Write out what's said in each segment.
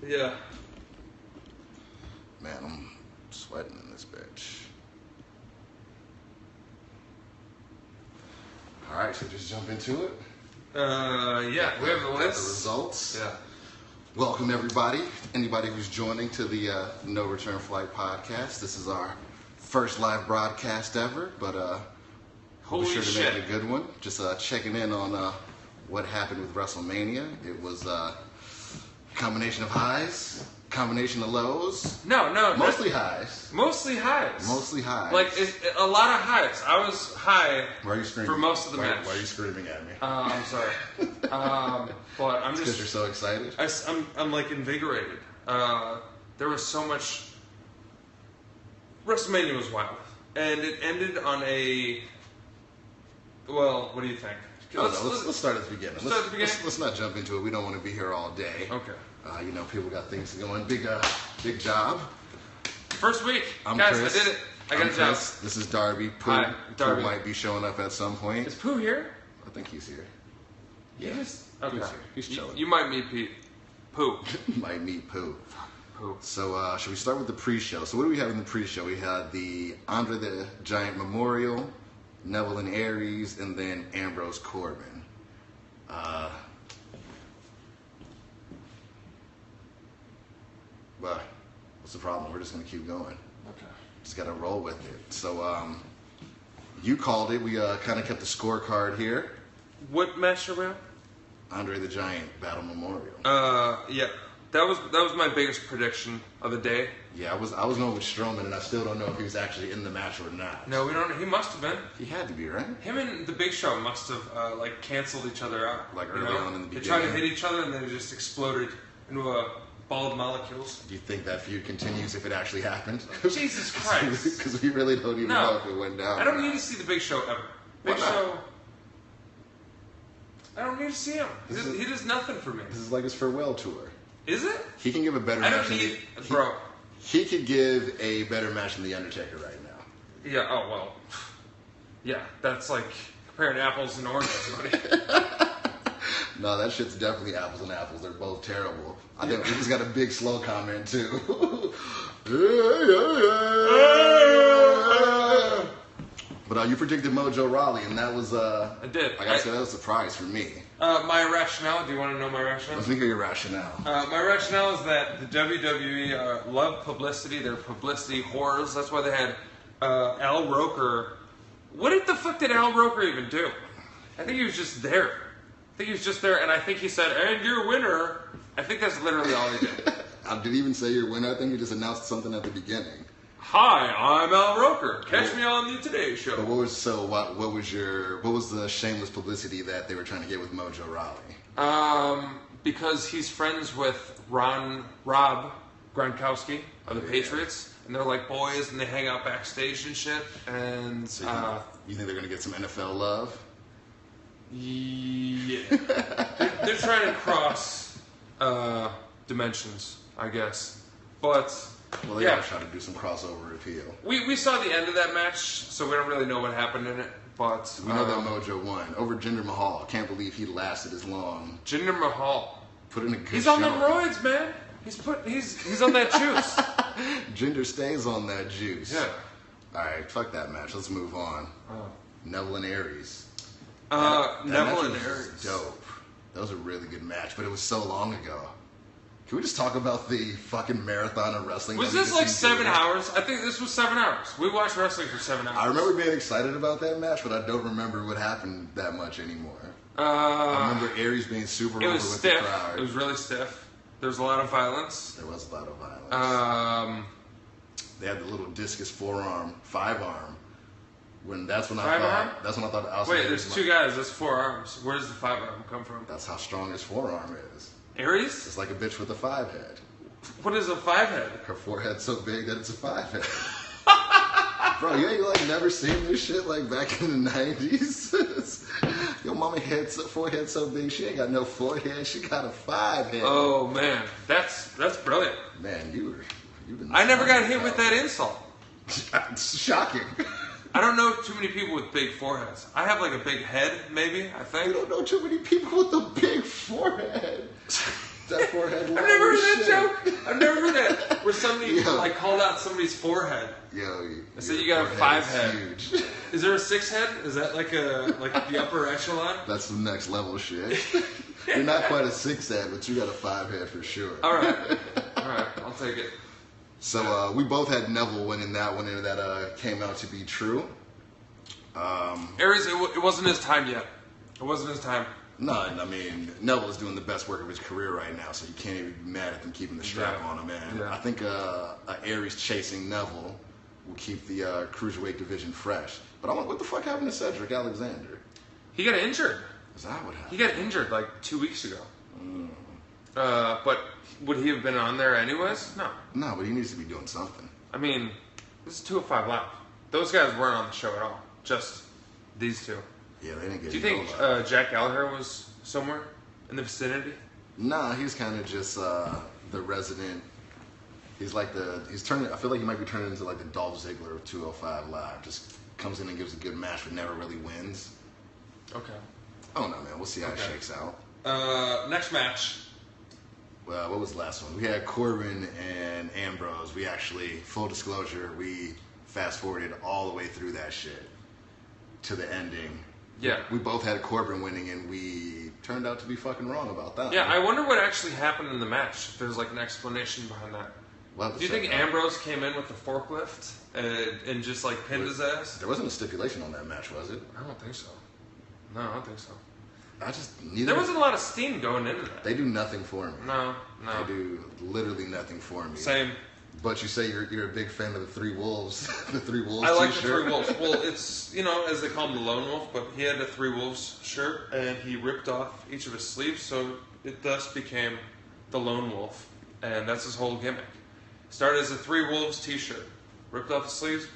Yeah. Man, I'm sweating in this bitch. Alright, so just jump into it. Yeah, we have the Got list. the results. Yeah. Welcome everybody. Anybody who's joining to the No Return Flight podcast. This is our first live broadcast ever, but Holy we're sure to shit. make it a good one. Just checking in on what happened with Wrestlemania. It was a combination of highs, combination of lows. No. Mostly highs. Mostly highs. Mostly highs. Like, a lot of highs. I was high Why are you screaming? for most of the match. Why are you screaming at me? I'm sorry. But I'm Because just... you're so excited? I'm like invigorated. There was so much... WrestleMania was wild. And it ended on a... Well, what do you think? Let's start at the beginning. Start at the beginning? Let's not jump into it. We don't want to be here all day. Okay. People got things going. Big job. First week. I'm Guys, Chris. I did it. I got a job. Chris. This is Darby. Pooh. Hi, Darby. Pooh might be showing up at some point. Is Pooh here? I think he's here. Yes. Okay. He's here. He's chilling. You might meet Pete. Pooh. Might meet Pooh. Pooh. So, should we start with the pre-show? So, what do we have in the pre-show? We had the Andre the Giant Memorial, Neville and Aries, and then Ambrose Corbin. But what's the problem? We're just going to keep going. Okay. Just got to roll with it. So, you called it. We kind of kept the scorecard here. What match are we on? Andre the Giant Battle Memorial. Yeah. That was my biggest prediction of the day. Yeah, I was going with Strowman, and I still don't know if he was actually in the match or not. No, we don't. He must have been. He had to be, right? Him and the Big Show must have canceled each other out. Like early on in the They tried to beginning. hit each other, and then it just exploded into a ball of molecules. Do you think that feud continues if it actually happened? Jesus Christ! Because we really don't even know if it went down. I don't need to see the Big Show ever. Big Why not? Show. I don't need to see him. He does nothing for me. This is like his farewell tour. Is it? He can give a better I match don't than need, bro. He could give a better match than The Undertaker right now. Yeah. Oh well. Yeah, that's like comparing apples and oranges, buddy. No, that shit's definitely apples and apples. They're both terrible. I think we just got a big slow comment too. But you predicted Mojo Rawley, and that was I did. I gotta say that was a surprise for me. My rationale. Do you want to know my rationale? Let me hear your rationale. My rationale is that the WWE love publicity. They're publicity whores. That's why they had Al Roker. What the fuck did Al Roker even do? I think he was just there. And I think he said, "And your winner." I think that's literally all he did. Did he even say your winner? I think he just announced something at the beginning. Hi, I'm Al Roker. Catch me on the Today Show. But what was the shameless publicity that they were trying to get with Mojo Rawley? Because he's friends with Rob Gronkowski of the Patriots, and they're like boys, and they hang out backstage and shit. And So you think they're gonna get some NFL love? yeah, they're trying to cross dimensions, I guess. But Well, they gotta try to do some crossover appeal. we saw the end of that match, so we don't really know what happened in it. But We know that Mojo won over Jinder Mahal. Can't believe he lasted as long. Jinder Mahal, Put in a good he's show. on the roids, man. He's on that juice. Jinder stays on that juice. Yeah. All right, fuck that match. Let's move on. Oh. Neville and Aries. Neville match and was Aries. dope. That was a really good match, but it was so long ago. Can we just talk about the fucking marathon of wrestling? Was this like 7 hours? I think this was 7 hours. We watched wrestling for 7 hours. I remember being excited about that match, but I don't remember what happened that much anymore. I remember Aries being super over with stiff. the crowd. It was really stiff. There was a lot of violence. There was a lot of violence. They had the little discus forearm, 5-arm. That's when I thought Austin Wait, Aries there's 2 guys. That's 4 arms. Where does the 5-arm come from? That's how strong his forearm is. Aries? It's like a bitch with a 5 head. What is a 5 head? Her forehead's so big that it's a 5 head. Bro, you like never seen this shit like back in the 90s? Your mama forehead so big she ain't got no forehead. She got a 5 head. Oh man, that's brilliant. Man, you've been. I never got hit with that insult. It's shocking. I don't know too many people with big foreheads. I have like a big head, maybe. I think. You don't know too many people with a big forehead. That forehead. I've never heard that joke. I've never heard that. Where somebody like called out somebody's forehead. Yo, I said you got a 5 head. Huge. Is there a 6 head? Is that like the upper echelon? That's the next level shit. You're not quite a 6 head, but you got a 5 head for sure. All right, I'll take it. So we both had Neville winning that one, and that came out to be true. Aries, it wasn't his time yet. It wasn't his time. No, I mean, Neville's doing the best work of his career right now, so you can't even be mad at them keeping the strap on him, man. Yeah. I think Aries chasing Neville will keep the cruiserweight division fresh. But what the fuck happened to Cedric Alexander? He got injured. Is that what happened? He got injured like 2 weeks ago. But would he have been on there anyways? No. No, but he needs to be doing something. I mean, this is 205 Live. Those guys weren't on the show at all. Just these two. Yeah, they didn't get. Do you think Jack Gallagher was somewhere in the vicinity? Nah, he's kind of just the resident. He's like he's turning. I feel like he might be turning into like the Dolph Ziggler of 205 Live. Just comes in and gives a good match, but never really wins. Okay. Oh no, man. We'll see how it shakes out. Next match. Well, what was the last one? We had Corbin and Ambrose. We actually, full disclosure, we fast forwarded all the way through that shit to the ending. Yeah. We both had Corbin winning, and we turned out to be fucking wrong about that. Yeah, I wonder what actually happened in the match. If there's like an explanation behind that. Do you think Ambrose came in with the forklift and just like pinned his ass? There wasn't a stipulation on that match, was it? I don't think so. No, I don't think so. There wasn't a lot of steam going into that. They do nothing for me. No. They do literally nothing for me. Same. But you say you're a big fan of the Three Wolves. The Three Wolves I like t-shirt. the Three Wolves. Well, it's, as they call him, the Lone Wolf, but he had a Three Wolves shirt, and he ripped off each of his sleeves, so it thus became the Lone Wolf, and that's his whole gimmick. Started as a Three Wolves t-shirt. Ripped off the sleeves.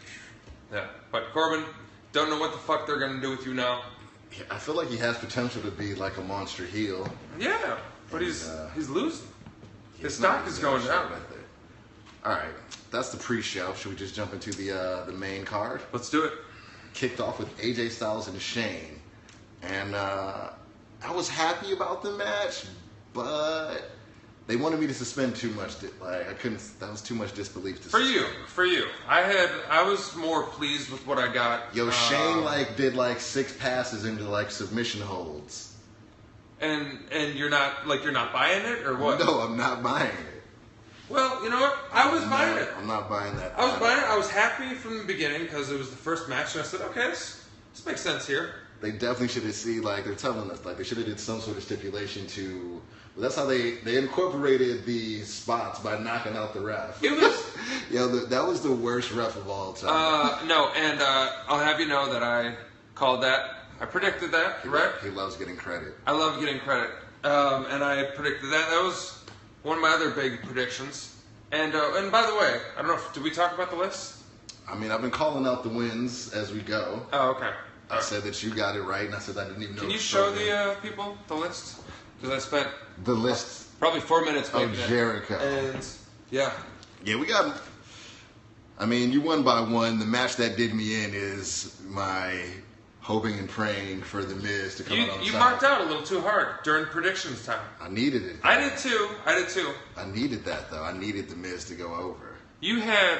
Yeah. But Corbin, don't know what the fuck they're going to do with you now. I feel like he has potential to be like a monster heel. Yeah, but he's losing. His stock is going down. All right, that's the pre-show. Should we just jump into the main card? Let's do it. Kicked off with AJ Styles and Shane, and I was happy about the match, but they wanted me to suspend too much. Like I couldn't. That was too much disbelief to suspend. For you. I was more pleased with what I got. Yo, Shane did 6 passes into submission holds. And you're not buying it or what? No, I'm not buying it. Well, you know what? I was buying it. I'm not buying that. I was buying it. I was happy from the beginning because it was the first match, and I said, okay, this makes sense here. They definitely should have seen, they're telling us, they should have did some sort of stipulation to. Well, that's how they incorporated the spots by knocking out the ref. It was. That was the worst ref of all time. No, and I'll have you know that I called that. I predicted that, right? He loves getting credit. I love getting credit. And I predicted that. That was one of my other big predictions. And by the way, I don't know did we talk about the list? I mean, I've been calling out the wins as we go. Oh, okay. I said that you got it right, and I said I didn't even know. Can you show the people the list? Because I spent the list probably 4 minutes of Jericho. And yeah, we got. I mean, you won by one. The match that did me in is my hoping and praying for the Miz to come out on top. You marked out a little too hard during predictions time. I needed it. I did too. I needed that though. I needed the Miz to go over. You had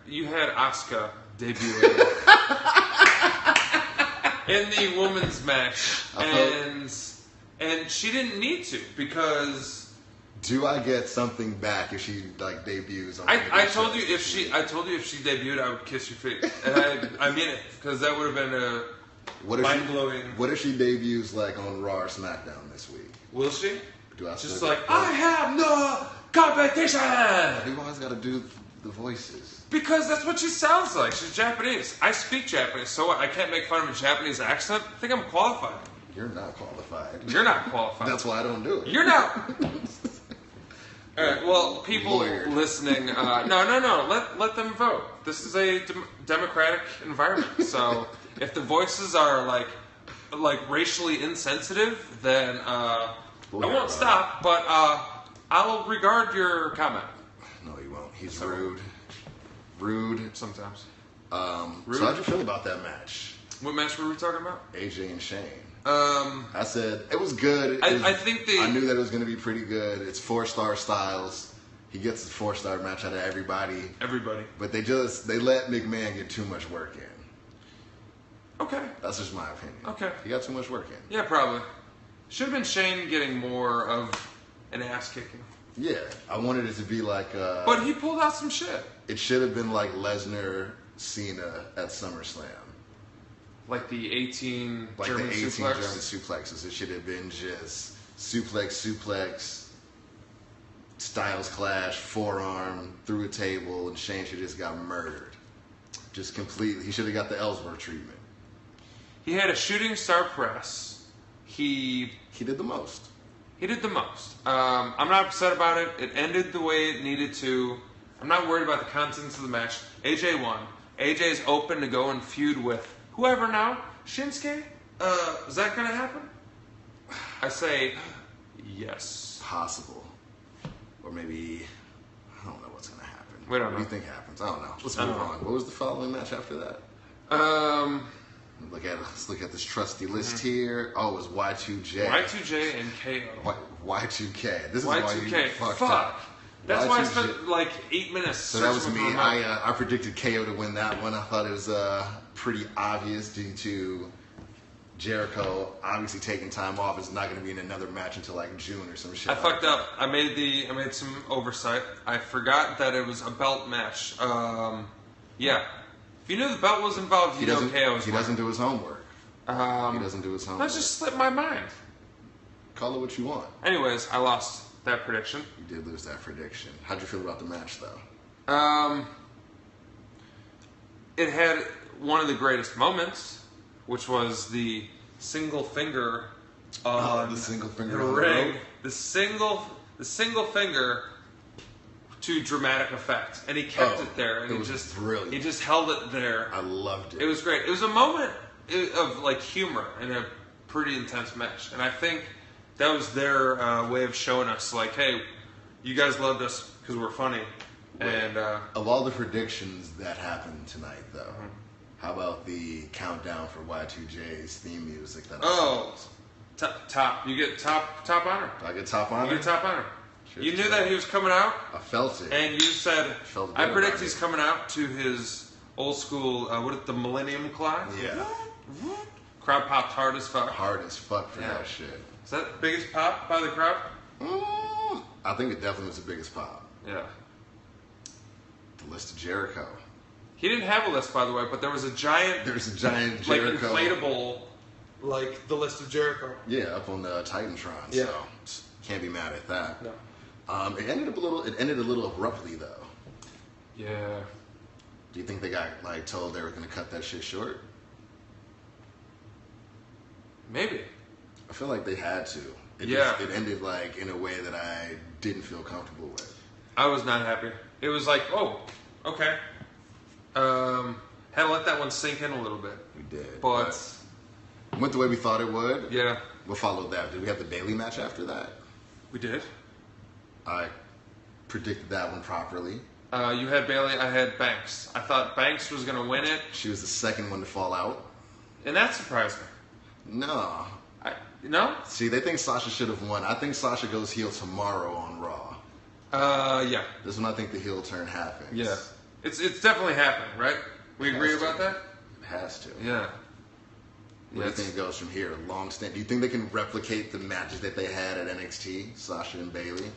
Asuka debuting in the women's match, and she didn't need to because. Do I get something back if she debuts on? I told you if she debuted, I would kiss your feet, and I mean it because that would have been a mind blowing. What if she debuts on Raw or SmackDown this week? Will she? Just I have no competition. You always got to do the voices because that's what she sounds like. She's Japanese. I speak Japanese, so I can't make fun of a Japanese accent. I think I'm qualified. You're not qualified. You're not qualified. That's why I don't do it. You're not. All right. Well, people listening, no. Let them vote. This is a democratic environment. So if the voices are like racially insensitive, then I won't stop. But I'll regard your comment. No, he won't. He's rude. Rude sometimes. Rude. So how'd you feel about that match? What match were we talking about? AJ and Shane. I said it was good. I think I knew that it was going to be pretty good. It's 4-star Styles. He gets the 4-star match out of everybody. But they let McMahon get too much work in. Okay. That's just my opinion. Okay. He got too much work in. Yeah, probably. Should have been Shane getting more of an ass kicking. Yeah, I wanted it to be like. But he pulled out some shit. It should have been like Lesnar, Cena at SummerSlam. Like the 18 like German the 18 suplex? German suplexes. It should have been just suplex, Styles clash, forearm through a table, and Shane should have just got murdered. Just completely. He should have got the Ellsworth treatment. He had a shooting star press. He did the most. He did the most. I'm not upset about it. It ended the way it needed to. I'm not worried about the contents of the match. AJ won. AJ's open to go and feud with whoever now. Shinsuke? Is that going to happen? I say yes. Possible. Or maybe, I don't know what's going to happen. We don't know. What do you think happens? I don't know. Let's move on. What was the following match after that? Let's look at this trusty list here. Oh, it was Y2J. Y2J and KO. Y2K. This is Y2K. why you fucked up. Fuck. That's Y2J. why I spent like 8 minutes. So that was me. I predicted KO to win that one. I thought it was pretty obvious due to Jericho obviously taking time off. It's not going to be in another match until like June or some shit. I fucked up. I made some oversight. I forgot that it was a belt match. Yeah. If you knew the belt was involved, you know KO was. He doesn't do his homework. He doesn't do his homework. That just slipped my mind. Call it what you want. Anyways, I lost that prediction. You did lose that prediction. How'd you feel about the match, though? It had one of the greatest moments, which was the single finger on the single finger the on the ring. rope. The single finger to dramatic effect, and he kept it there, and it was brilliant. He just held it there. I loved it. It was great. It was a moment of like humor in a pretty intense match, and I think that was their way of showing us, like, hey, you guys loved us because we're funny. And of all the predictions that happened tonight, though, how about the countdown for Y2J's theme music? Top. You get top honor. Do I get top honor? You get top honor. You knew that he was coming out. I felt it. And you said, I predict he's it. coming out to his old school, the Millennium Clock? Yeah. Crowd popped hard as fuck. Hard as fuck for that shit. Is that the biggest pop by the crowd? I think it definitely was the biggest pop. Yeah. The list of Jericho. He didn't have a list, by the way, but there was a giant... There's a giant Jericho. Like, inflatable, like, the list of Jericho. Yeah, up on the Titantron. Yeah. So, can't be mad at that. No. It ended a little abruptly, though. Yeah. Do you think they got, like, told they were going to cut that shit short? Maybe. I feel like they had to. It ended, like, in a way that I didn't feel comfortable with. I was not happy. It was like, oh, okay. Had to let that one sink in a little bit. We did. But went the way we thought it would. Yeah. What followed that? Did we have the Bailey match after that? We did. I predicted that one properly. You had Bailey, I had Banks. I thought Banks was going to win it. She was the second one to fall out. And that surprised me. No. No? See, they think Sasha should have won. I think Sasha goes heel tomorrow on Raw. Yeah. This one I think the heel turn happens. Yeah. It's definitely happening, right? We agree about that? It has to. Yeah. Where do you think it goes from here? Long stint. Do you think they can replicate the matches that they had at NXT, Sasha and Bailey,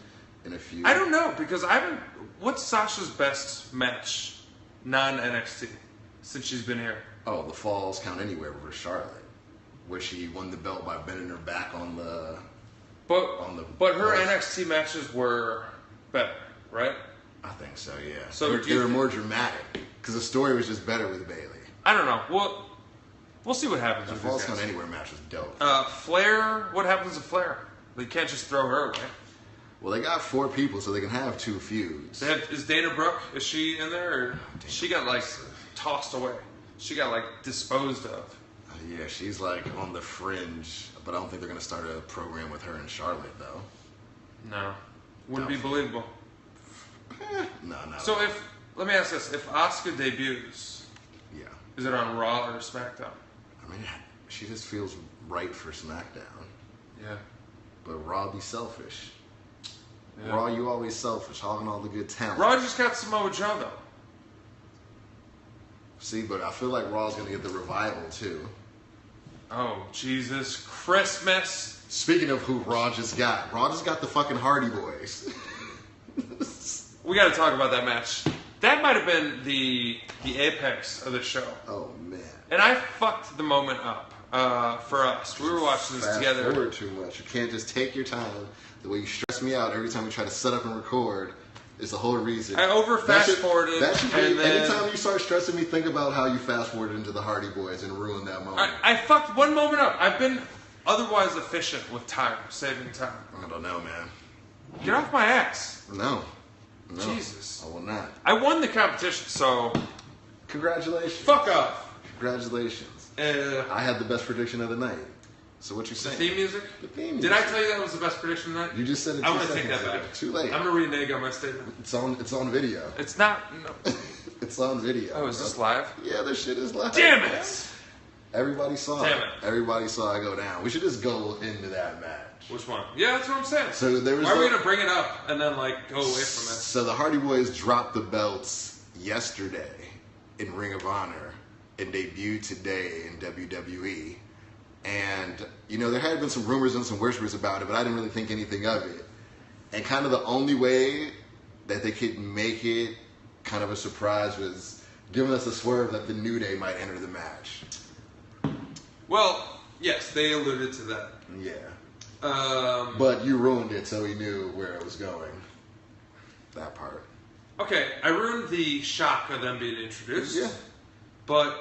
in a few? I don't know, because I haven't... What's Sasha's best match, non-NXT, since she's been here? Oh, the Falls Count Anywhere versus Charlotte, where she won the belt by bending her back on the... But her NXT matches were better, right? I think so, yeah. So they were more dramatic, because the story was just better with Bailey. I don't know. We'll see what happens with Falls these Count guys. Anywhere match was dope. Flair, what happens to Flair? They can't just throw her away. Well, they got 4 people, so they can have 2 feuds. Is Dana Brooke, is she in there? Or she got, like, tossed away. She got, like, disposed of. Yeah, she's, like, on the fringe. But I don't think they're going to start a program with her and Charlotte, though. No. Wouldn't be believable. No. So let me ask this. If Asuka debuts, yeah, is it on Raw or SmackDown? I mean, She just feels right for SmackDown. Yeah. But Raw be selfish. Yeah. Raw, you always selfish, hogging all the good talent. Raw just got Samoa Joe, though. See, but I feel like Raw's going to get the revival, too. Oh, Jesus Christmas. Speaking of who Raw just got the fucking Hardy Boys. We got to talk about that match. That might have been the apex of the show. Oh, man. And I fucked the moment up for us. We were watching this together. Fast forward too much. You can't just take your time. The way you stress me out every time you try to set up and record is the whole reason. I over fast forwarded. That should be, and then, anytime you start stressing me, think about how you fast forwarded into the Hardy Boys and ruined that moment. I fucked one moment up. I've been otherwise efficient with time, saving time. I don't know, man. Get off my ass. No. Jesus. I will not. I won the competition, so Congratulations. fuck off. Congratulations. I had the best prediction of the night. So what you The saying? theme music? The theme Did music. I tell you that was the best prediction of the night? You just said it 2 I'm gonna seconds take that ago. back. Too late. I'm gonna renege on my statement. It's on video. It's not. No. It's on video. Oh, is this live? Yeah, this shit is live. Damn it! Everybody saw Damn it. it. Everybody saw it go down. We should just go into that match. Which one? Yeah, that's what I'm saying. So there was Why are we gonna bring it up and then like go away from it? So the Hardy Boys dropped the belts yesterday in Ring of Honor and debuted today in WWE. And, you know, there had been some rumors and some whispers about it, but I didn't really think anything of it. And kind of the only way that they could make it kind of a surprise was giving us a swerve that the New Day might enter the match. Well, yes, they alluded to that. Yeah. Um, But you ruined it so he knew where it was going. That part. okay, I ruined the shock of them being introduced. Yeah. But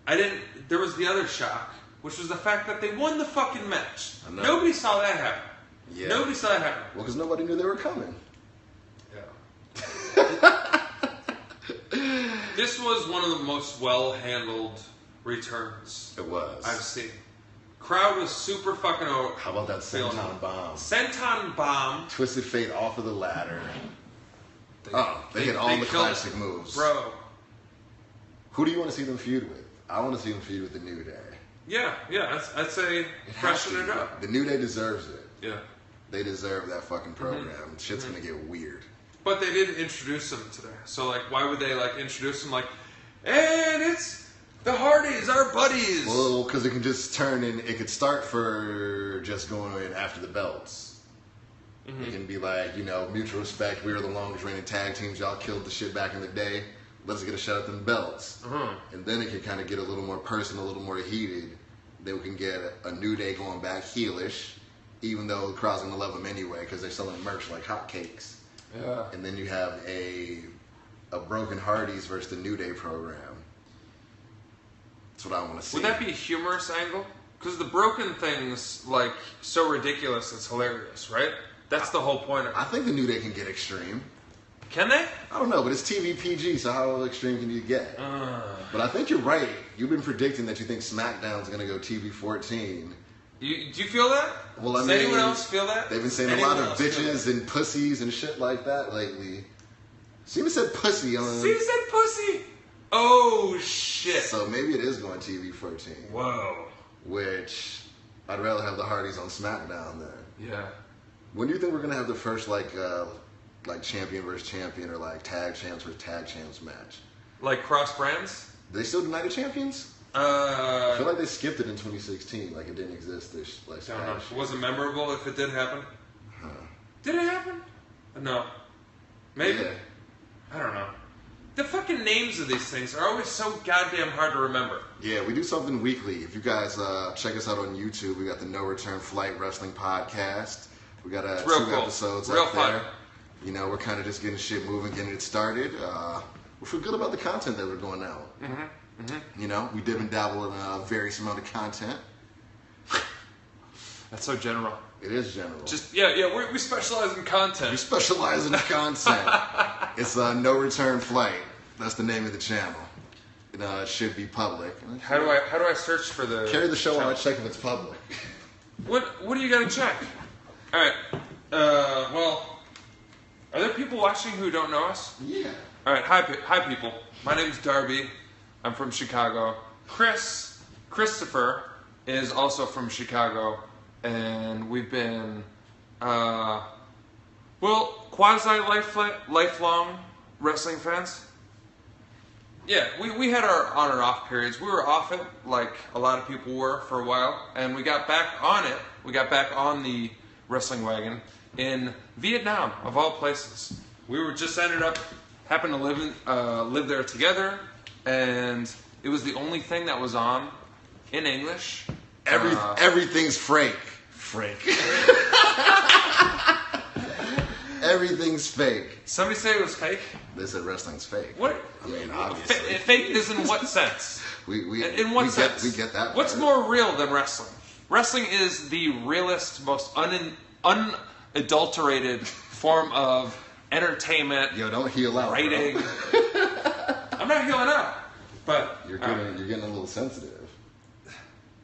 I didn't. There was the other shock, which was the fact that they won the fucking match. I know. Nobody saw that happen. Yeah. Nobody saw that happen. Well, because nobody knew they were coming. Yeah. This was one of the most well-handled returns It was. I've seen. Crowd was super fucking over. How about that feeling senton it. bomb? Senton bomb. Twisted Fate off of the ladder. They hit all the killed classic it. moves. Bro. Who do you want to see them feud with? I want to see them feud with the New Day. Yeah. I'd say freshen it up. The New Day deserves it. Yeah. They deserve that fucking program. Shit's gonna get weird. But they did introduce them today. So, like, why would they, like, introduce them, like, and it's the Hardys, our buddies. Well, because it can just turn and it could start for just going in after the belts. It can be like, you know, mutual respect. We were the longest reigning tag teams. Y'all killed the shit back in the day. Let's get a shot at them belts. And then it can kind of get a little more personal, a little more heated. Then we can get a New Day going back heelish, even though the crowd's going to love them anyway because they're selling merch like hotcakes. Yeah. And then you have a Broken Hardys versus the New Day program. That's what I want to see. Would that be a humorous angle? Because the broken thing's, like, so ridiculous it's hilarious, right? That's the whole point of it. I think the New Day can get extreme. Can they? I don't know, but it's TV PG, so how extreme can you get? But I think you're right. You've been predicting that you think SmackDown's going to go TV 14. Do you feel that? Well, Does anyone else feel that? They've been saying a lot of bitches and pussies and shit like that lately. Steven said pussy on... Steve said pussy! Oh, shit. So maybe it is going TV 14. Whoa. Which, I'd rather have the Hardys on SmackDown then. Yeah. When do you think we're going to have the first, like champion versus champion or, like, tag champs versus tag champs match? Like cross brands? Do they still do Night of Champions? I feel like they skipped it in 2016. Like, it didn't exist this, like, I don't know. past It wasn't memorable if it did happen. Huh. Did it happen? No. Maybe. Yeah. I don't know. The fucking names of these things are always so goddamn hard to remember. Yeah, we do something weekly. If you guys check us out on YouTube, we got the No Return Flight Wrestling Podcast. We got two cool. episodes Real up there. fun. You know, we're kind of just getting shit moving, getting it started. We feel good about the content that we're going out. You know, we dip and dabble in various amount of content. That's so general. It is general. Just, we specialize in content. We specialize in content. It's No Return Flight. That's the name of the channel. It should be public. How do I search for the... Carry the show channel? on, check if it's public. What do you gotta check? Alright. Well, are there people watching who don't know us? Yeah. Alright, hi people. My name's Darby. I'm from Chicago. Christopher is also from Chicago, and we've been, quasi-lifelong wrestling fans. Yeah, we had our on and off periods. We were off it, like a lot of people were for a while, and we got back on it. We got back on the wrestling wagon in Vietnam, of all places. We were just happened to live there together, and it was the only thing that was on in English. Everything's fake. Everything's fake. Somebody say it was fake? They said wrestling's fake. What? I mean, obviously. Fake is in what sense? In what sense? We get that. What's more real than wrestling? Wrestling is the realest, most unadulterated form of entertainment. Yo, don't heel out, writing. I'm not healing out, but you're getting a little sensitive.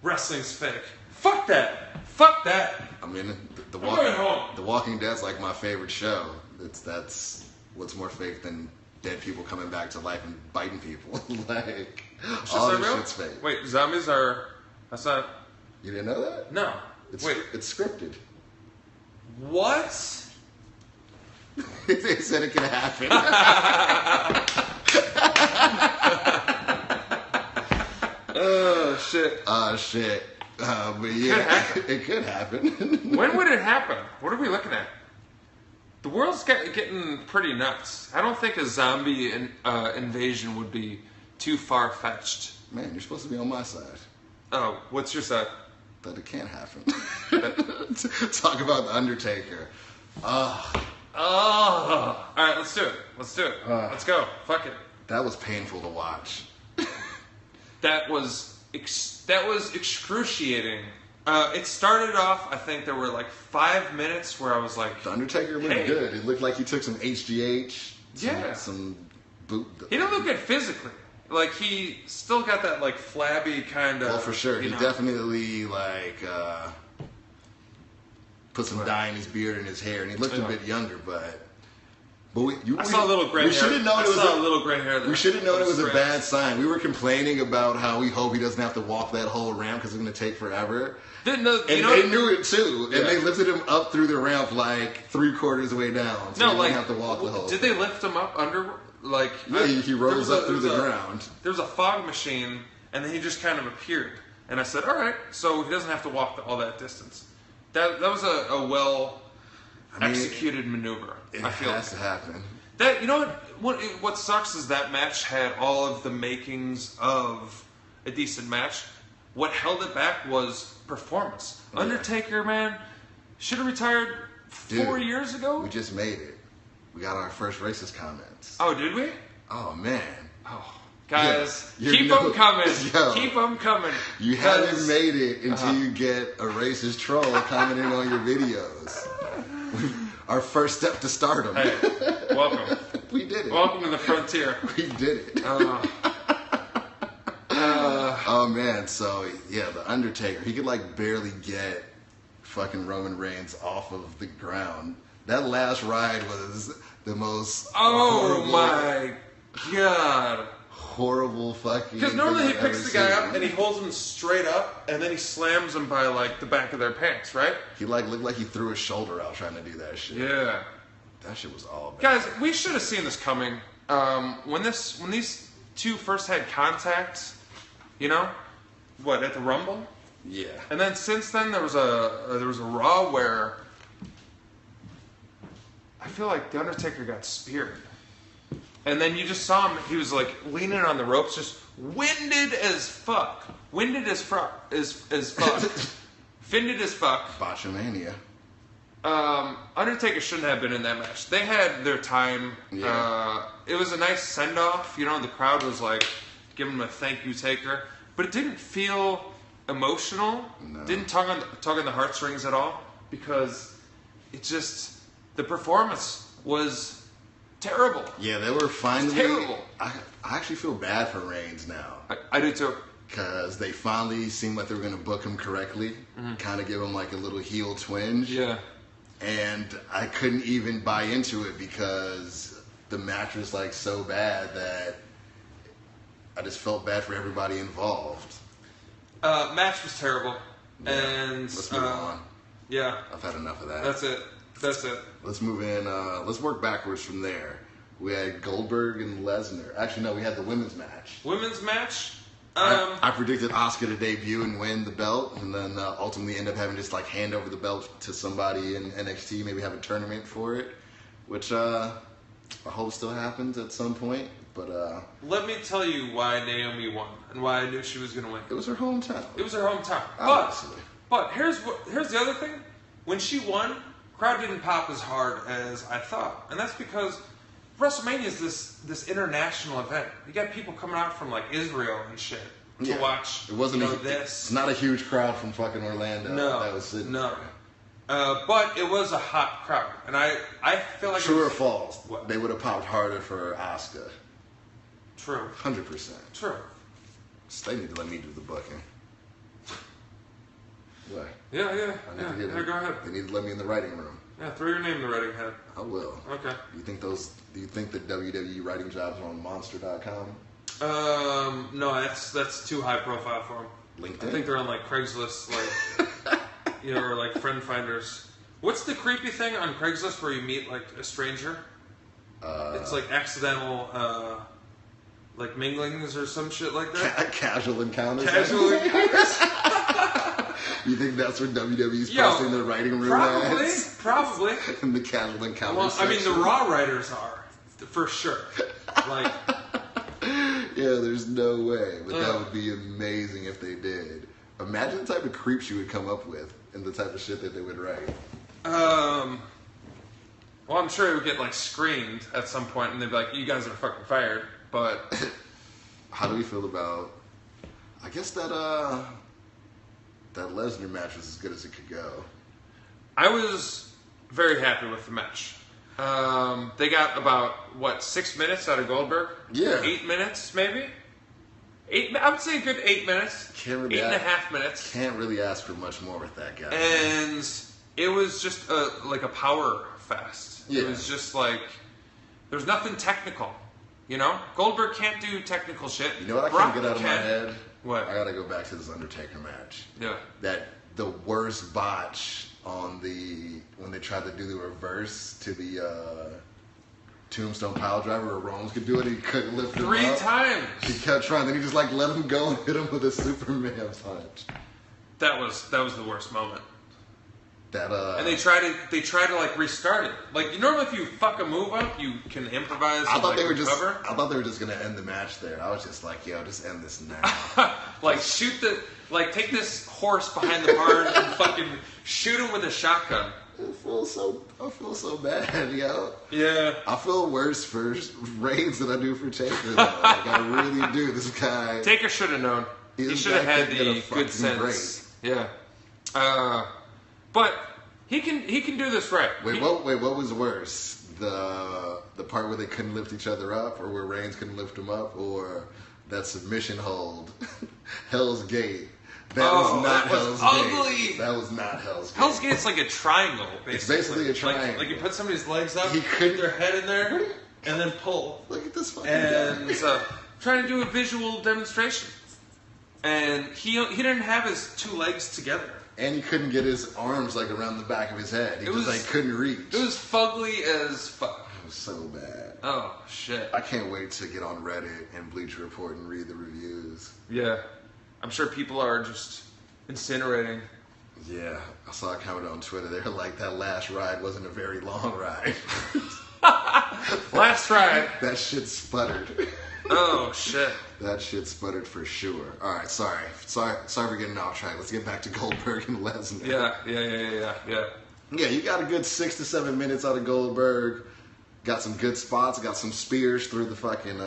Wrestling's fake. Fuck that. Fuck that. I mean, I'm going home. The Walking Dead's like my favorite show. That's what's more fake than dead people coming back to life and biting people. Like all this shit's fake. Wait, zombies are. That's not. You didn't know that? No. Wait, it's scripted. What? They said it could happen. Oh shit. Shit. But yeah, it could happen. When would it happen? What are we looking at? The world's getting pretty nuts. I don't think a zombie invasion would be too far-fetched. Man, you're supposed to be on my side. Oh, what's your side? That it can't happen. Talk about The Undertaker. Alright, let's do it. Let's go. Fuck it. That was painful to watch. That was excruciating. It started off, I think there were like 5 minutes where I was like... The Undertaker looked good. It looked like he took some HGH. Some boot... He didn't look good physically. Like, he still got that, like, flabby kind of... Well, for sure. He definitely, like, put some dye in his beard and his hair, and he looked a bit younger, but... I saw a little gray hair. We should have known it was a little gray hair there. We should have known it was a bad sign. We were complaining about how we hope he doesn't have to walk that whole ramp because it's going to take forever. They knew it too, and they lifted him up through the ramp like 3/4 of the way down, so he didn't have to walk the whole. Did they lift him up under? Like he rose up through the ground. There was a fog machine, and then he just kind of appeared. And I said, "All right, so he doesn't have to walk all that distance." That was a well executed maneuver. I feel has to happen. That what sucks is that match had all of the makings of a decent match. What held it back was performance. Yeah. Undertaker, man, should have retired 4 years ago. We just made it. We got our first racist comments. Oh, did we? Oh man. Oh, guys, keep them coming. Keep them coming. You haven't made it until you get a racist troll commenting on your videos. Our first step to stardom. Hey, welcome. We did it. Welcome to the frontier. We did it. Oh man, so yeah, the Undertaker, he could like barely get fucking Roman Reigns off of the ground. That last ride was the most my god. Horrible fucking... Because normally he picks the guy up and he holds him straight up and then he slams him by like the back of their pants, right? He like looked like he threw his shoulder out trying to do that shit. Yeah. That shit was all bad. Guys, we should have seen this coming. When these two first had contact, at the Rumble? Yeah. And then since then there was a Raw where I feel like the Undertaker got speared. And then you just saw him, he was like leaning on the ropes, just winded as fuck. Winded as fuck. Finded as fuck. Botchamania. Undertaker shouldn't have been in that match. They had their time. Yeah. It was a nice send-off. The crowd was like, giving him a thank you taker. But it didn't feel emotional. No. Didn't tug on the heartstrings at all. Because it just, the performance was terrible. Yeah, they were finally... Terrible. I actually feel bad for Reigns now. I do too. Because they finally seemed like they were going to book him correctly. Mm-hmm. Kind of give him like a little heel twinge. Yeah. And I couldn't even buy into it because the match was like so bad that I just felt bad for everybody involved. Match was terrible. Yeah. And Let's move on. Yeah. I've had enough of that. That's it. Let's move in. Let's work backwards from there. We had Goldberg and Lesnar. Actually, no, we had the women's match. Women's match? I predicted Asuka to debut and win the belt, and then ultimately end up having to just like hand over the belt to somebody in NXT, maybe have a tournament for it, which I hope still happens at some point. But let me tell you why Naomi won and why I knew she was going to win. it was her hometown. It was her hometown. Obviously. But here's the other thing. When she won, crowd didn't pop as hard as I thought, and that's because WrestleMania is this international event. You got people coming out from like Israel and shit to watch. It wasn't this. It's not a huge crowd from fucking Orlando. That was sitting there. But it was a hot crowd, and I feel like True or false? What? They would have popped harder for Asuka. True. 100%. True. They need to let me do the booking. What? Yeah. Go ahead. They need to let me in the writing room. Yeah, throw your name in the writing hat. I will. Okay. Do you think the WWE writing jobs are on Monster.com? No, that's too high profile for them. LinkedIn? I think they're on like Craigslist, like or like friend finders. What's the creepy thing on Craigslist where you meet like a stranger? It's like accidental, like minglings or some shit like that. Casual encounters. Casual encounters. You think that's where WWE's posting their writing room ads? Probably. In the casual encounters. Well, I mean, the Raw writers are for sure. Like. Yeah, there's no way, but that would be amazing if they did. Imagine the type of creeps you would come up with and the type of shit that they would write. Well, I'm sure it would get like screened at some point, and they'd be like, "You guys are fucking fired." But how do we feel about? I guess that Lesnar match was as good as it could go. I was very happy with the match. They got about 6 minutes out of Goldberg? Yeah, 8 minutes maybe. I would say a good 8 minutes. Can't really 8.5 minutes. Can't really ask for much more with that guy. And it was just like a power fest. Yeah. It was just like there's nothing technical. You know, Goldberg can't do technical shit. You know what I Brock can't get out of my head? What? I gotta go back to this Undertaker match. Yeah. That the worst botch on when they tried to do the reverse to the Tombstone pile driver where Rollins could do it, he couldn't lift him up. 3 times. He kept trying, then he just like let him go and hit him with a Superman punch. That was the worst moment. And they try to like restart it. Like normally, if you fuck a move up, you can improvise. I thought and, they were recover. I thought they were just gonna end the match there. I was just like, yo, just end this now. Like take this horse behind the barn and fucking shoot him with a shotgun. I feel so bad, yo. Yeah. I feel worse for Reigns than I do for Taker. Though. Like I really do. This guy. Taker should have known. He should have had the good sense. Break. Yeah. But he can do this right. What was worse? The part where they couldn't lift each other up, or where Reigns couldn't lift him up, or that submission hold, Hell's Gate. That was not Hell's ugly. Gate. That was not Hell's Gate. Hell's Gate's like a triangle, basically. It's basically a triangle. Like you put somebody's legs up, he couldn't, their head in there, and then pull. Look at this fucking guy. And trying to do a visual demonstration. And he didn't have his 2 legs together. And he couldn't get his arms like around the back of his head. He just couldn't reach. It was fugly as fuck. It was so bad. Oh shit! I can't wait to get on Reddit and Bleacher Report and read the reviews. Yeah, I'm sure people are just incinerating. Yeah, I saw a comment on Twitter. They're like, that last ride wasn't a very long ride. Last ride. That shit sputtered. Oh shit. That shit sputtered for sure. All right, sorry for getting off track. Let's get back to Goldberg and Lesnar. Yeah. Yeah, you got a good 6 to 7 minutes out of Goldberg. Got some good spots. Got some spears through the fucking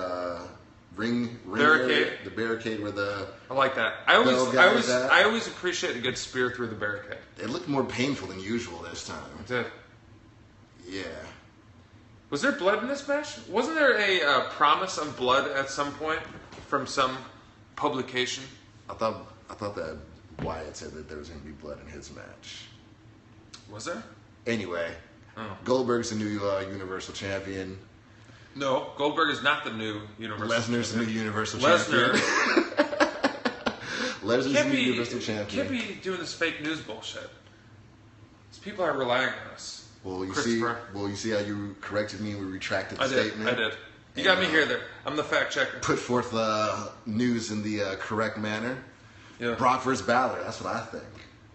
ring barricade. Area, the barricade where the I like that. I always appreciate a good spear through the barricade. It looked more painful than usual this time. It did. Yeah. Was there blood in this match? Wasn't there a promise of blood at some point from some publication? I thought that Wyatt said that there was going to be blood in his match. Was there? Anyway, Goldberg's the new Universal Champion. No, Goldberg is not the new Universal Champion. Lesnar's the new Universal Champion. Lesnar's the new Universal Champion. Can't be doing this fake news bullshit. These people are relying on us. Well, you see how you corrected me and we retracted the statement? I did. You got me here there. I'm the fact checker. Put forth news in the correct manner. Yeah. Brock versus Balor. That's what I think.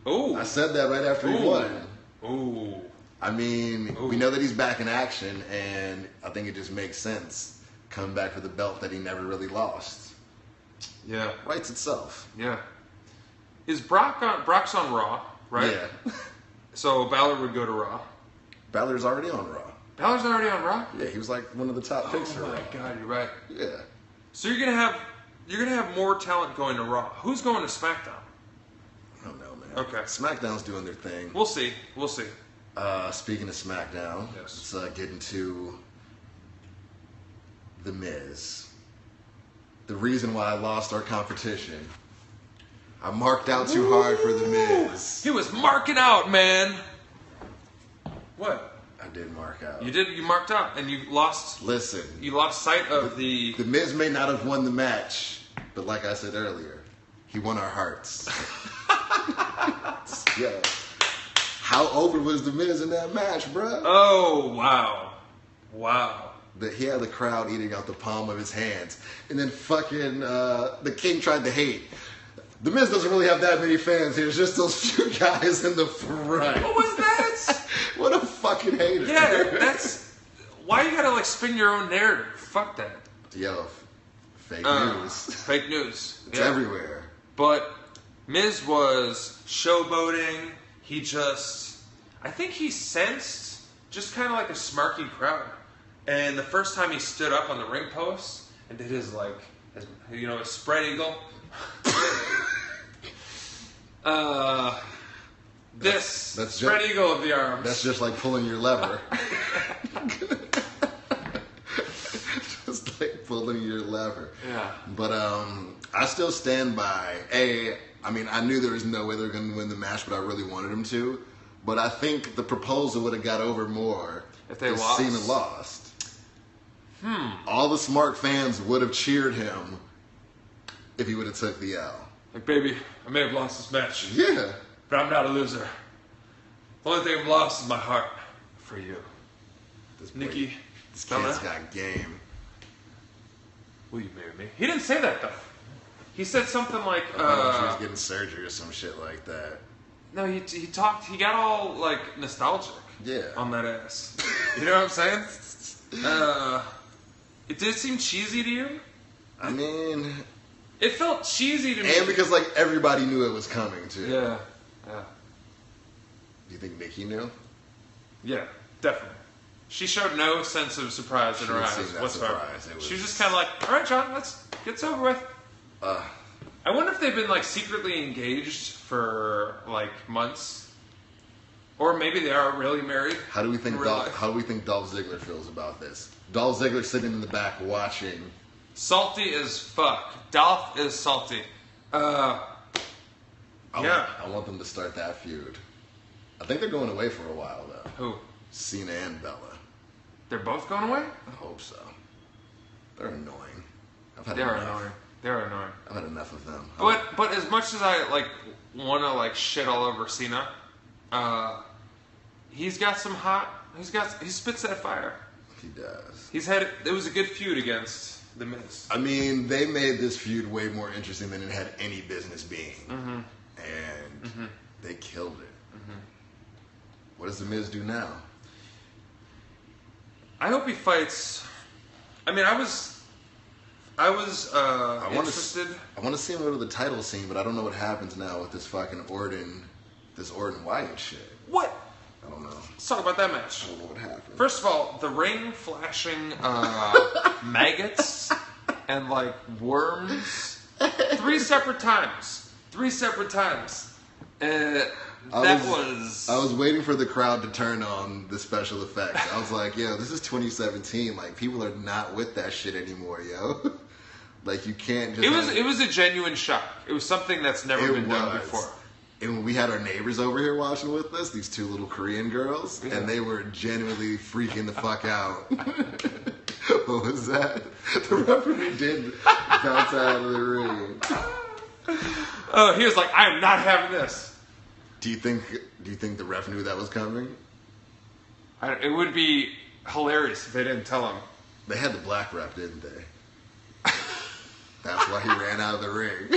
Ooh. I said that right after he won. Ooh. I mean, we know that he's back in action, and I think it just makes sense coming back for the belt that he never really lost. Yeah. Writes itself. Yeah. Is Brock's on Raw, right? Yeah. So Balor would go to Raw. Balor's already on Raw. Balor's already on Raw? Yeah, he was like one of the top picks for Raw. Oh my God, you're right. Yeah. So you're gonna have more talent going to Raw. Who's going to SmackDown? I don't know, man. Okay. SmackDown's doing their thing. We'll see. Speaking of SmackDown, yes. Let's get into The Miz. The reason why I lost our competition. I marked out too hard for The Miz. He was marking out, man. What? I did mark out. You did. You marked out, and you lost. Listen. You lost sight of the. The Miz may not have won the match, but like I said earlier, he won our hearts. Yeah. How over was The Miz in that match, bruh? Oh, wow. That he had the crowd eating out the palm of his hands. And then fucking the King tried to hate. The Miz doesn't really have that many fans. There's just those few guys in the front. What was that? What a fucking hater. Yeah, that's... Why you gotta, like, spin your own narrative? Fuck that. Yo, fake news. Fake news. It's everywhere. But Miz was showboating. He just... I think he sensed just kind of like a smarky crowd. And the first time he stood up on the ring post and did his, like, his spread eagle... That's spread eagle of the arms. That's just like pulling your lever. Just like pulling your lever. Yeah. But I still stand by. I mean, I knew there was no way they were going to win the match, but I really wanted them to. But I think the proposal would have got over more if they lost. Cena lost. All the smart fans would have cheered him if he would have took the L. Like, baby, I may have lost this match. Yeah. But I'm not a loser. The only thing I've lost is my heart for you. Nikki, this kid's got game. Will you marry me? He didn't say that, though. He said something like, she was getting surgery or some shit like that. No, he talked, he got all, like, nostalgic. Yeah. On that ass. You know what I'm saying? It did seem cheesy to you? I mean... It felt cheesy to me. And because, like, everybody knew it was coming, too. Yeah. Do you think Nikki knew? Yeah, definitely. She showed no sense of surprise in her eyes whatsoever. She was just kind of like, all right, John, let's get this over with. I wonder if they've been, like, secretly engaged for, like, months. Or maybe they are really married. How do we think Dolph Ziggler feels about this? Dolph Ziggler sitting in the back watching. Salty as fuck. Dolph is salty. I want them to start that feud. I think they're going away for a while, though. Who? Cena and Bella. They're both going away? I hope so. They're annoying. They're annoying. I've had enough of them. But as much as I, like, want to, like, shit all over Cena, he's got some he spits that fire. He does. It was a good feud against The Miz. I mean, they made this feud way more interesting than it had any business being. Mm-hmm. And they killed it. Mm-hmm. What does The Miz do now? I hope he fights. I mean, I was interested. I want to see him go to the title scene, but I don't know what happens now with this fucking Orton Wyatt shit. What? I don't know. Let's talk about that match. I don't know what happened. First of all, the ring flashing maggots and, like, worms. 3 separate times. I was waiting for the crowd to turn on the special effects. I was like, yo, this is 2017. Like, people are not with that shit anymore, yo. Like, you can't just... It was a genuine shock. It was something that's never been done before. And we had our neighbors over here watching with us, these 2 little Korean girls, and they were genuinely freaking the fuck out. What was that? The referee did bounce out of the ring. Oh, he was like, I am not having this. Do you think the ref knew that was coming? It would be hilarious if they didn't tell him. They had the black ref, didn't they? That's why he ran out of the ring.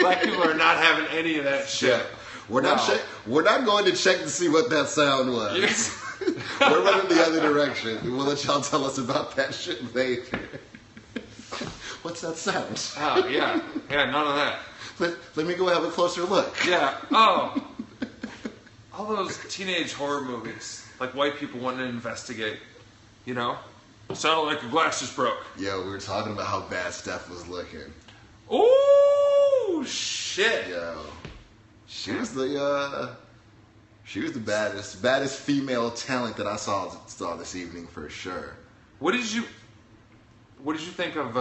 Black people are not having any of that shit. Yeah. We're not going to check to see what that sound was. Yes. We're running the other direction. We'll let y'all tell us about that shit later. What's that sound? Oh, yeah. Yeah, none of that. Let me go have a closer look. Yeah. Oh. All those teenage horror movies. Like white people wanting to investigate. You know? Sounded like your glass just broke. Yo, we were talking about how bad Steph was looking. Ooh, shit. Yo. She was the baddest female talent that I saw this evening for sure. What did you think of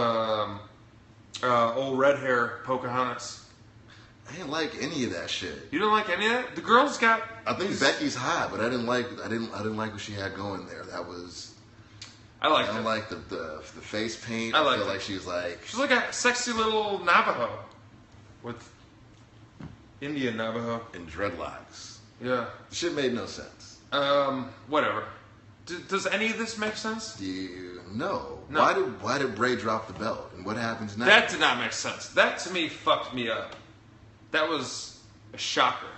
old red hair Pocahontas? I didn't like any of that shit. You didn't like any of that? The girl's got. I think Becky's hot, but I didn't like what she had going there. That was. I I don't like the face paint. I feel it. like she's like a sexy little Navajo with Indian Navajo in dreadlocks. Yeah. Shit made no sense. Whatever. Does any of this make sense? Do you know? No. Why did Bray drop the belt? And what happens now? That did not make sense. That to me fucked me up. That was a shocker.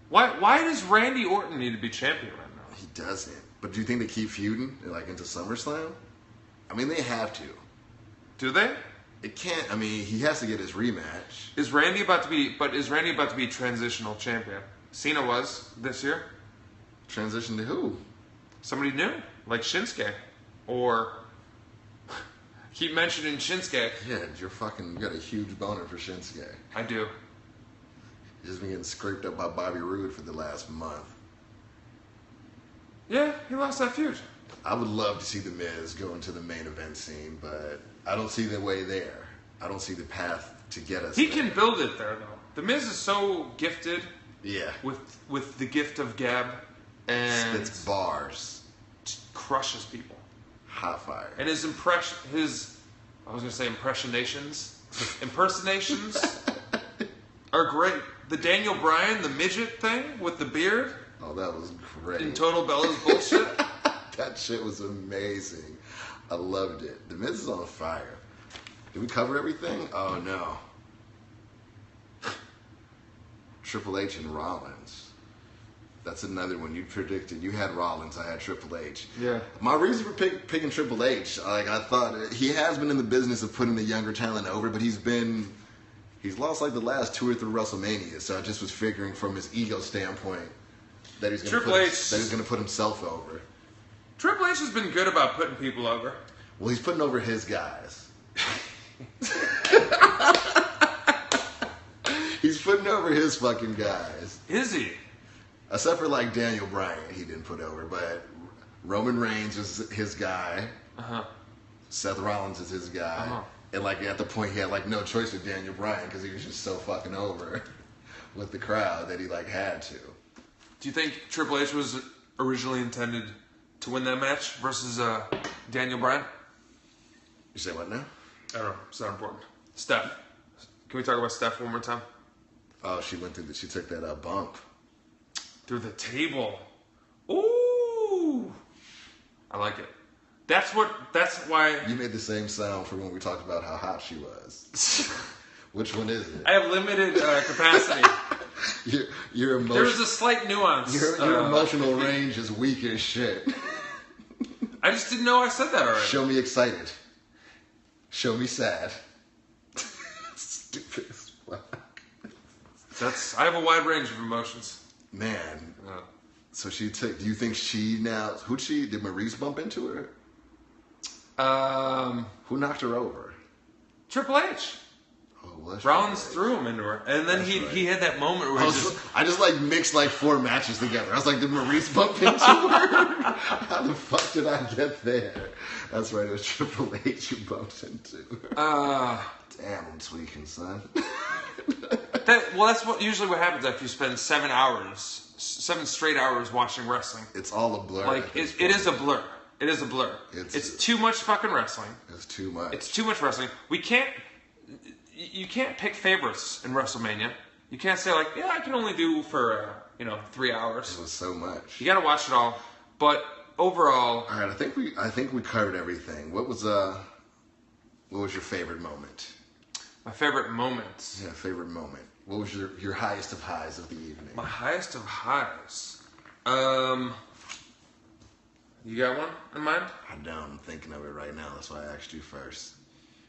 Why does Randy Orton need to be champion right now? He doesn't. But do you think they keep feuding like into SummerSlam? I mean, they have to. Do they? It can't. I mean, he has to get his rematch. Is Randy about to be transitional champion? Cena was this year. Transition to who? Somebody new, like Shinsuke, or keep mentioning Shinsuke. Yeah, you got a huge boner for Shinsuke. I do. He's just been getting scraped up by Bobby Roode for the last month. Yeah, he lost that feud. I would love to see The Miz go into the main event scene, but I don't see the way there. I don't see the path to get us He there. can build it there, though. The Miz is so gifted. Yeah. With the gift of gab, and spits bars, crushes people. Hot fire. And his impersonations are great. The Daniel Bryan, the midget thing with the beard. Oh, that was great. In Total Bella's bullshit. That shit was amazing. I loved it. The Miz is on fire. Did we cover everything? Oh, no. Triple H and Rollins. That's another one you predicted. You had Rollins, I had Triple H. Yeah. My reason for picking Triple H, I thought he has been in the business of putting the younger talent over, but he's lost like the last 2 or 3 WrestleManias. So I just was figuring from his ego standpoint that he's going to put himself over. Triple H has been good about putting people over. Well, he's putting over his guys. He's putting over his fucking guys. Is he? Except for like Daniel Bryan, he didn't put over, but Roman Reigns is his guy. Uh-huh. Seth Rollins is his guy. Uh-huh. And like at the point he had like no choice with Daniel Bryan because he was just so fucking over with the crowd that he like had to. Do you think Triple H was originally intended to win that match versus Daniel Bryan? You say what now? I don't know. It's not important. Steph. Can we talk about Steph one more time? Oh, she took that bump. Through the table. Ooh. I like it. That's why. You made the same sound for when we talked about how hot she was. Which one is it? I have limited capacity. Your emotion. There's a slight nuance. Your emotional range is weak as shit. I just didn't know I said that already. Show me excited. Show me sad. Stupid as fuck. I have a wide range of emotions. Man. So do you think did Maurice bump into her? Who knocked her over? Triple H. Oh, Rollins threw him into her. And then he had that moment where I just like mixed like 4 matches together. I was like, did Maurice bump into her? How the fuck did I get there? That's right, it was Triple H who bumped into. Damn, I'm tweaking, son. That's usually what happens after you spend 7 straight hours watching wrestling. It's all a blur. Like it is a blur. It is a blur. It's too much fucking wrestling. It's too much. It's too much wrestling. We can't. you can't pick favorites in WrestleMania. You can't say like, yeah, I can only do for 3 hours. It was so much. You got to watch it all. But overall, all right, I think we covered everything. What was your favorite moment? My favorite moment. Yeah, favorite moment. What was your highest of highs of the evening? My highest of highs. You got one in mind? I don't. I'm thinking of it right now. That's why I asked you first.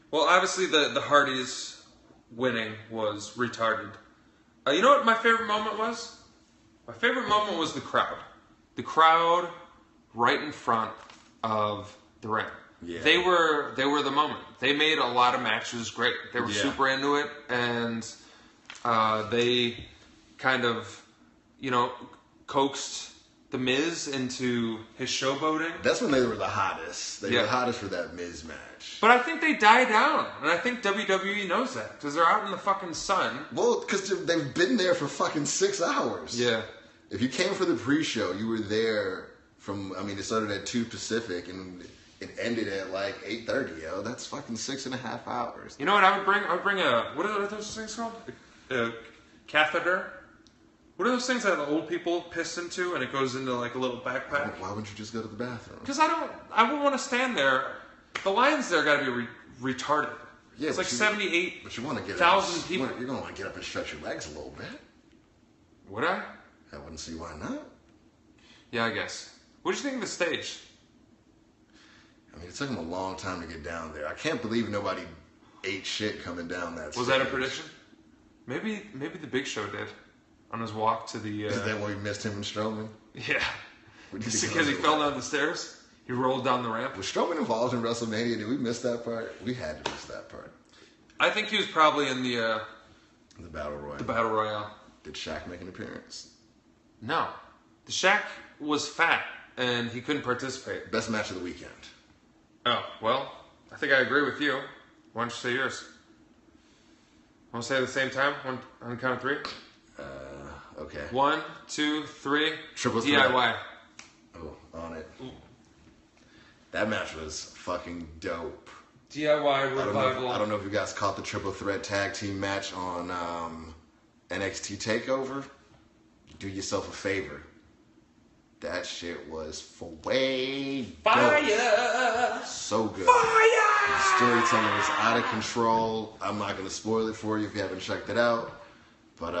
Well, obviously the Hardys winning was retarded. You know what my favorite moment was? My favorite moment was the crowd. The crowd right in front of the ring. Yeah. They were the moment. They made a lot of matches great. They were super into it, and they kind of, coaxed The Miz into his showboating. That's when they were the hottest. They were the hottest for that Miz match. But I think they die down, and I think WWE knows that because they're out in the fucking sun. Well, because they've been there for fucking 6 hours. Yeah. If you came for the pre-show, you were there it started at 2 Pacific, and it ended at like 8:30, yo. That's fucking 6.5 hours. You know what I would bring? I would bring what are those things called? A catheter? What are those things that the old people piss into and it goes into like a little backpack? Why wouldn't you just go to the bathroom? Because I wouldn't want to stand there. The lines there got to be retarded. Yeah, it's like 78,000 But you want to get people. You're going to want to get up and stretch your legs a little bit. Would I? I wouldn't see why not. Yeah, I guess. What did you think of the stage? I mean, it took him a long time to get down there. I can't believe nobody ate shit coming down that stage. Was that a prediction? Maybe the Big Show did on his walk to the... Is that why we missed him and Strowman? Yeah. Because he fell down the stairs? He rolled down the ramp? Was Strowman involved in WrestleMania? Did we miss that part? We had to miss that part. I think he was probably in the Battle Royale. The Battle Royale. Did Shaq make an appearance? No. The Shaq was fat, and he couldn't participate. Best match of the weekend. Oh, well, I think I agree with you. Why don't you say yours? Want to say it at the same time? On the count of 3? Okay. 1, 2, 3. Triple DIY. threat. Oh, on it. Ooh. That match was fucking dope. DIY revival. I don't know if you guys caught the triple threat tag team match on NXT TakeOver. Do yourself a favor. That shit was fire. So good. Fire! The storytelling was out of control. I'm not going to spoil it for you if you haven't checked it out. But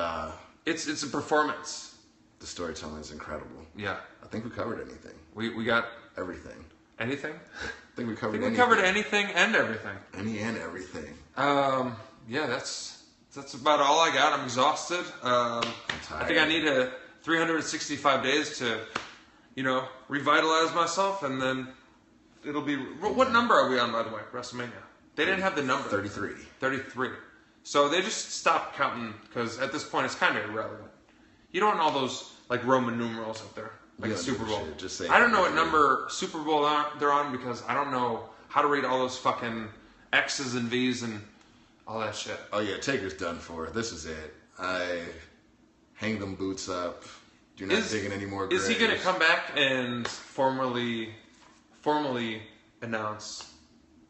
it's a performance. The storytelling is incredible. Yeah. I think we covered anything. We got everything. Anything? I think we covered anything. We covered anything and everything. Any and everything. Yeah, that's about all I got. I'm exhausted. I'm tired. I think I need 365 days to, revitalize myself, and then it'll be... What number are we on, by the way, WrestleMania? They didn't have the number. 33. 33. So they just stopped counting, because at this point it's kind of irrelevant. You don't want all those, Roman numerals up there, a Super Bowl. Just say I don't know what number Super Bowl they're on, because I don't know how to read all those fucking X's and V's and all that shit. Oh, yeah, Taker's done for. This is it. I hang them boots up. Do not dig in any more graves. Is he going to come back and formally announce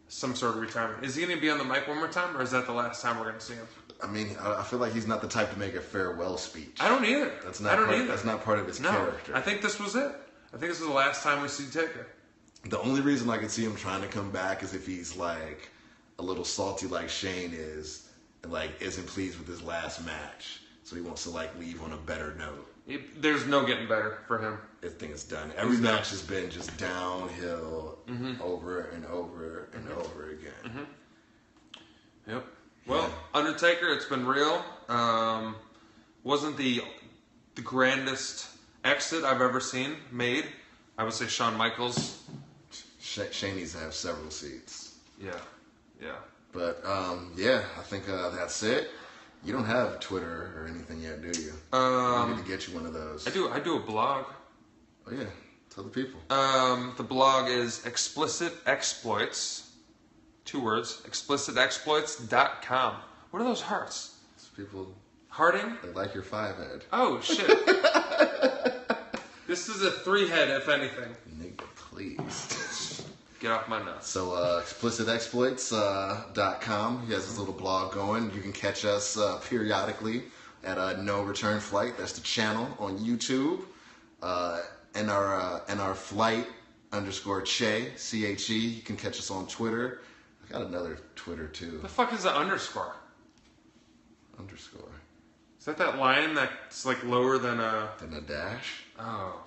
some sort of retirement? Is he going to be on the mic one more time, or is that the last time we're going to see him? I mean, I feel like he's not the type to make a farewell speech. I don't either. That's not part of his character. I think this was it. I think this is the last time we see Taker. The only reason I could see him trying to come back is if he's like a little salty like Shane is, and isn't pleased with his last match, so he wants to leave on a better note. There's no getting better for him. I think it's done. Every match has been just downhill over and over and over again. Mm-hmm. Yep. Well, Undertaker, it's been real. Wasn't the grandest exit I've ever seen made. I would say Shawn Michaels. Shane needs to have several seats. Yeah. But, I think that's it. You don't have Twitter or anything yet, do you? I need to get you one of those. I do a blog. Oh, yeah. Tell the people. The blog is Explicit Exploits. 2 words. explicitexploits.com. What are those hearts? It's people... Hearting? They like your 5-head. Oh, shit. This is a 3-head, if anything. Nigga, please. Get off my nuts. So, explicitexploits.com. He has his little blog going. You can catch us periodically at No Return Flight. That's the channel on YouTube. And our flight _ CHE. You can catch us on Twitter. I got another Twitter too. The fuck is the underscore? Underscore. Is that line that's like lower than a... Than a dash? Oh.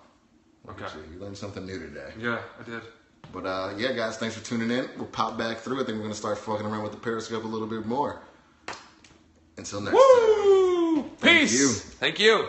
Okay. You learned something new today. Yeah, I did. But yeah, guys, thanks for tuning in. We'll pop back through. I think we're going to start fucking around with the Periscope a little bit more. Until next time. Woo! Peace! Thank you. Thank you.